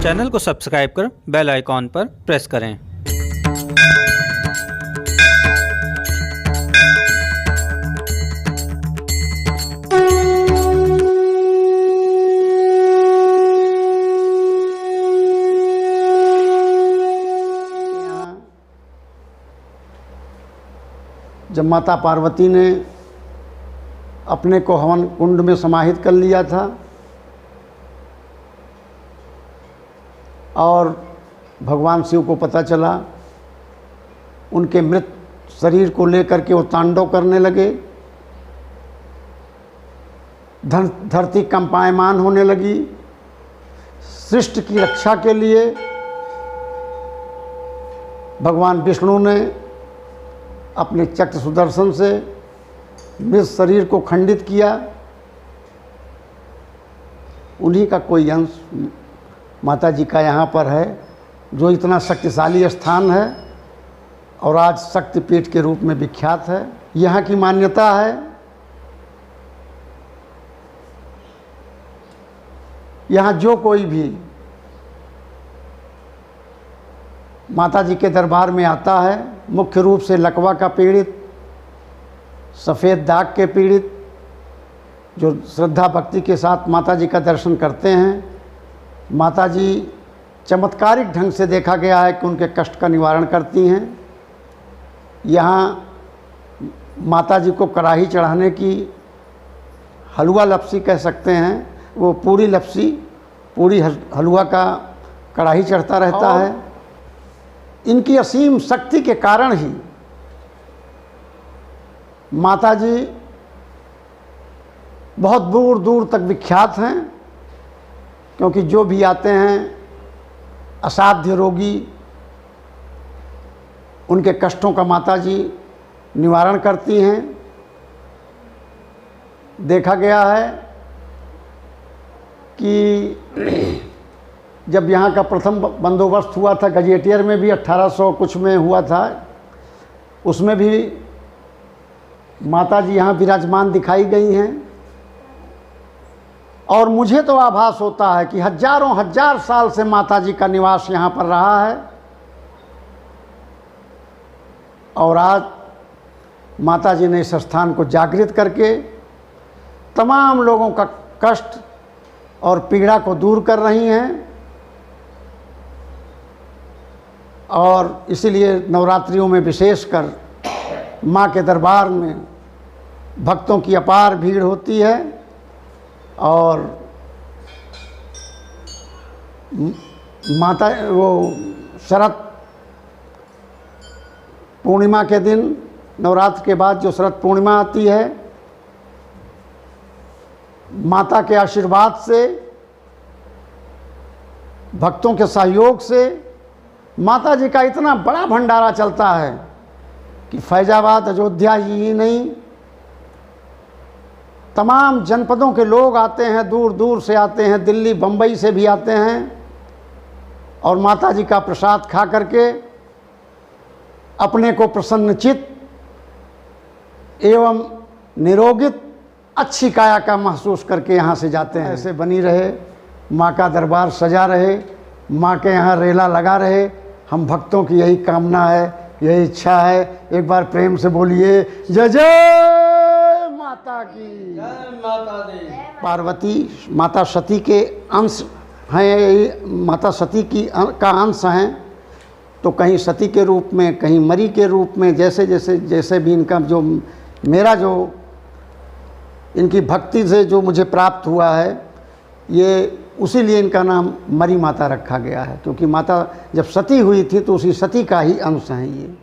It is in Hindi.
चैनल को सब्सक्राइब कर बेल आइकॉन पर प्रेस करें। जब माता पार्वती ने अपने को हवन कुंड में समाहित कर लिया था और भगवान शिव को पता चला, उनके मृत शरीर को लेकर के वो तांडव करने लगे। धरती कंपायमान होने लगी। सृष्टि की रक्षा के लिए भगवान विष्णु ने अपने चक्र सुदर्शन से मृत शरीर को खंडित किया। उन्हीं का कोई अंश माता जी का यहाँ पर है, जो इतना शक्तिशाली स्थान है और आज शक्तिपीठ के रूप में विख्यात है। यहाँ की मान्यता है, यहाँ जो कोई भी माता जी के दरबार में आता है, मुख्य रूप से लकवा का पीड़ित, सफ़ेद दाग के पीड़ित, जो श्रद्धा भक्ति के साथ माता जी का दर्शन करते हैं, माता जी चमत्कारिक ढंग से देखा गया है कि उनके कष्ट का निवारण करती हैं। यहाँ माता जी को कड़ाही चढ़ाने की हलवा लपसी कह सकते हैं, वो पूरी लपसी, पूरी हलवा का कड़ाही चढ़ता रहता है। इनकी असीम शक्ति के कारण ही माता जी बहुत दूर दूर तक विख्यात हैं, क्योंकि जो भी आते हैं असाध्य रोगी, उनके कष्टों का माता जी निवारण करती हैं। देखा गया है कि जब यहाँ का प्रथम बंदोबस्त हुआ था, गजेटियर में भी 1800 कुछ में हुआ था, उसमें भी माता जी यहाँ विराजमान दिखाई गई हैं। और मुझे तो आभास होता है कि हजारों हजार साल से माता जी का निवास यहाँ पर रहा है। और आज माता जी ने इस स्थान को जागृत करके तमाम लोगों का कष्ट और पीड़ा को दूर कर रही हैं। और इसीलिए नवरात्रियों में विशेषकर माँ के दरबार में भक्तों की अपार भीड़ होती है। और माता वो शरद पूर्णिमा के दिन, नवरात्र के बाद जो शरद पूर्णिमा आती है, माता के आशीर्वाद से, भक्तों के सहयोग से माता जी का इतना बड़ा भंडारा चलता है कि फैजाबाद, अयोध्या ही नहीं, तमाम जनपदों के लोग आते हैं, दूर दूर से आते हैं, दिल्ली बम्बई से भी आते हैं और माता जी का प्रसाद खा करके अपने को प्रसन्नचित एवं निरोगित अच्छी काया का महसूस करके यहाँ से जाते हैं। ऐसे बनी रहे, माँ का दरबार सजा रहे, माँ के यहाँ रेला लगा रहे, हम भक्तों की यही कामना है, यही इच्छा है। एक बार प्रेम से बोलिए जय जय माता की। जय माता दी। पार्वती माता सती के अंश हैं, माता सती की का अंश हैं, तो कहीं सती के रूप में, कहीं मरी के रूप में, जैसे भी इनका जो मेरा जो इनकी भक्ति से जो मुझे प्राप्त हुआ है, ये उसी लिए इनका नाम मरी माता रखा गया है, क्योंकि माता जब सती हुई थी तो उसी सती का ही अंश हैं ये।